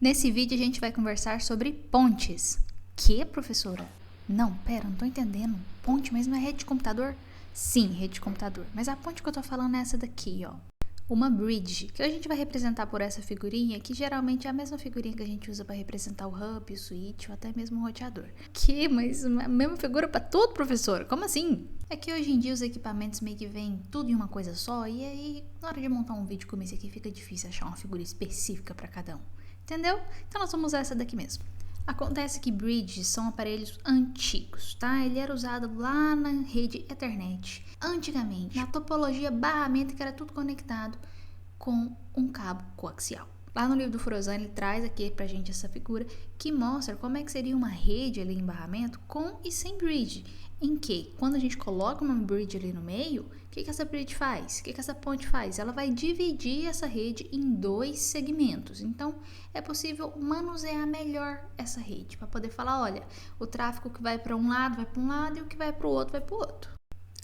Nesse vídeo a gente vai conversar sobre pontes. Que, professora? Não, pera, não tô entendendo. Ponte, mas não é rede de computador? Sim, rede de computador. Mas a ponte que eu tô falando é essa daqui, ó. Uma bridge, que a gente vai representar por essa figurinha, que geralmente é a mesma figurinha que a gente usa para representar o hub, o switch ou até mesmo o roteador. Que? Mas a mesma figura para tudo, professor? Como assim? É que hoje em dia os equipamentos meio que vêm tudo em uma coisa só, e aí na hora de montar um vídeo como esse aqui fica difícil achar uma figura específica para cada um. Entendeu? Então nós vamos usar essa daqui mesmo. Acontece que bridges são aparelhos antigos, tá? Ele era usado lá na rede Ethernet, antigamente, na topologia barramento que era tudo conectado com um cabo coaxial. Lá no livro do Furosan ele traz aqui pra gente essa figura que mostra como é que seria uma rede ali em barramento com e sem bridge. Em que, quando a gente coloca uma bridge ali no meio, o que essa bridge faz? O que essa ponte faz? Ela vai dividir essa rede em dois segmentos. Então, é possível manusear melhor essa rede, para poder falar, olha, o tráfego que vai para um lado vai para um lado e o que vai para o outro vai para o outro.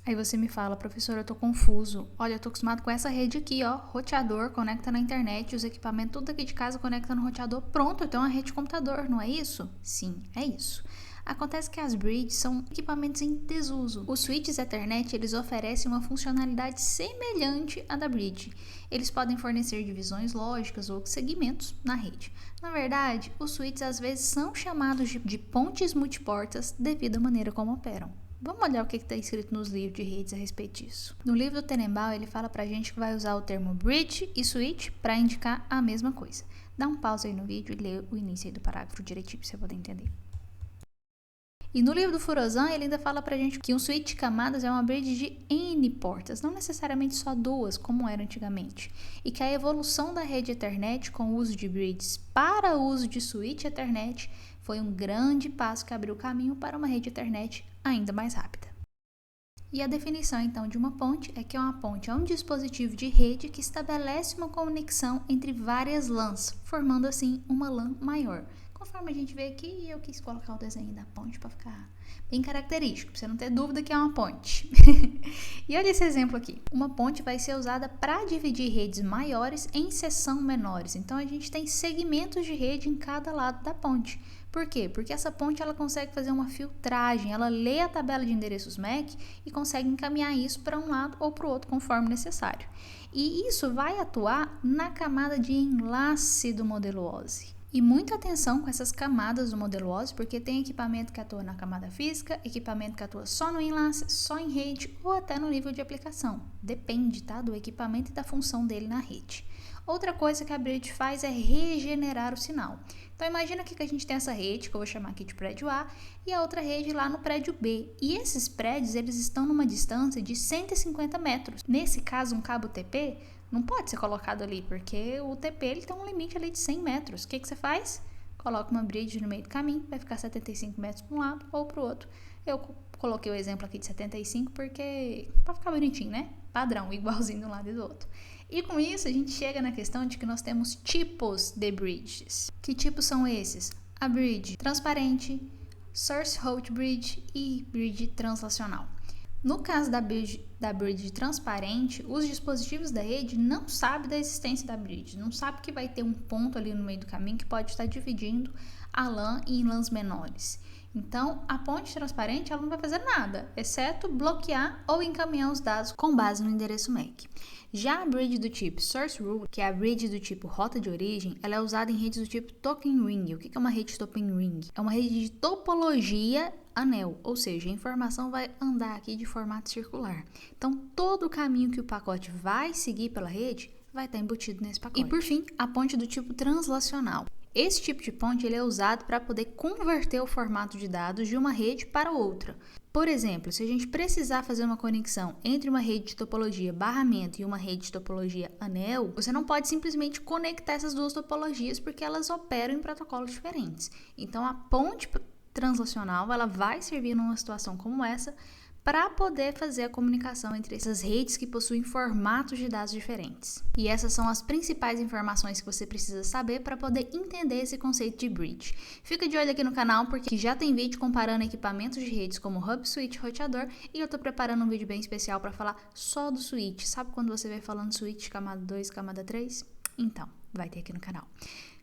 Aí você me fala, professora, eu tô confuso. Olha, eu tô acostumado com essa rede aqui, ó, roteador, conecta na internet, os equipamentos tudo aqui de casa conecta no roteador, pronto, eu tenho uma rede de computador, não é isso? Sim, é isso. Acontece que as bridges são equipamentos em desuso. Os switches Ethernet, eles oferecem uma funcionalidade semelhante à da bridge. Eles podem fornecer divisões lógicas ou segmentos na rede. Na verdade, os switches às vezes são chamados de pontes multiportas devido à maneira como operam. Vamos olhar o que está escrito nos livros de redes a respeito disso. No livro do Tenenbaum, ele fala pra gente que vai usar o termo bridge e switch para indicar a mesma coisa. Dá um pause aí no vídeo e lê o início aí do parágrafo direitinho para você poder entender. E no livro do Furosan, ele ainda fala pra gente que um switch de camadas é uma bridge de N portas, não necessariamente só duas, como era antigamente. E que a evolução da rede Ethernet com o uso de bridges para o uso de switch Ethernet foi um grande passo que abriu caminho para uma rede Ethernet ainda mais rápida. E a definição, então, de uma ponte é que uma ponte é um dispositivo de rede que estabelece uma conexão entre várias LANs, formando assim uma LAN maior. Conforme a gente vê aqui, eu quis colocar o desenho da ponte para ficar bem característico, para você não ter dúvida que é uma ponte. E olha esse exemplo aqui. Uma ponte vai ser usada para dividir redes maiores em seção menores. Então, a gente tem segmentos de rede em cada lado da ponte. Por quê? Porque essa ponte ela consegue fazer uma filtragem, ela lê a tabela de endereços MAC e consegue encaminhar isso para um lado ou para o outro conforme necessário. E isso vai atuar na camada de enlace do modelo OSI. E muita atenção com essas camadas do modelo OSI, porque tem equipamento que atua na camada física, equipamento que atua só no enlace, só em rede ou até no nível de aplicação. Depende, tá, do equipamento e da função dele na rede. Outra coisa que a bridge faz é regenerar o sinal. Então imagina que a gente tem essa rede, que eu vou chamar aqui de prédio A, e a outra rede lá no prédio B. E esses prédios, eles estão numa distância de 150 metros. Nesse caso, um cabo TP não pode ser colocado ali, porque o TP ele tem um limite ali de 100 metros. O que você faz? Coloca uma bridge no meio do caminho, vai ficar 75 metros para um lado ou para o outro. Eu coloquei o exemplo aqui de 75 porque para ficar bonitinho, né? Padrão, igualzinho de um lado e do outro. E com isso a gente chega na questão de que nós temos tipos de bridges. Que tipos são esses? A bridge transparente, source host bridge e bridge translacional. No caso da bridge transparente, os dispositivos da rede não sabem da existência da bridge, não sabem que vai ter um ponto ali no meio do caminho que pode estar dividindo a LAN em LANs menores. Então, a ponte transparente ela não vai fazer nada, exceto bloquear ou encaminhar os dados com base no endereço MAC. Já a bridge do tipo Source Route, que é a bridge do tipo rota de origem, ela é usada em redes do tipo Token Ring. O que é uma rede de Token Ring? É uma rede de topologia anel, ou seja, a informação vai andar aqui de formato circular. Então, todo o caminho que o pacote vai seguir pela rede vai estar embutido nesse pacote. E por fim, a ponte do tipo translacional. Esse tipo de ponte ele é usado para poder converter o formato de dados de uma rede para outra. Por exemplo, se a gente precisar fazer uma conexão entre uma rede de topologia barramento e uma rede de topologia anel, você não pode simplesmente conectar essas duas topologias porque elas operam em protocolos diferentes. Então, a ponte translacional ela vai servir numa situação como essa para poder fazer a comunicação entre essas redes que possuem formatos de dados diferentes. E essas são as principais informações que você precisa saber para poder entender esse conceito de bridge. Fica de olho aqui no canal porque já tem vídeo comparando equipamentos de redes como hub, switch, roteador e eu estou preparando um vídeo bem especial para falar só do switch. Sabe quando você vai falando switch camada 2, camada 3? Então, vai ter aqui no canal.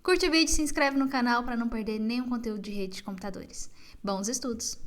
Curte o vídeo e se inscreve no canal para não perder nenhum conteúdo de rede de computadores. Bons estudos!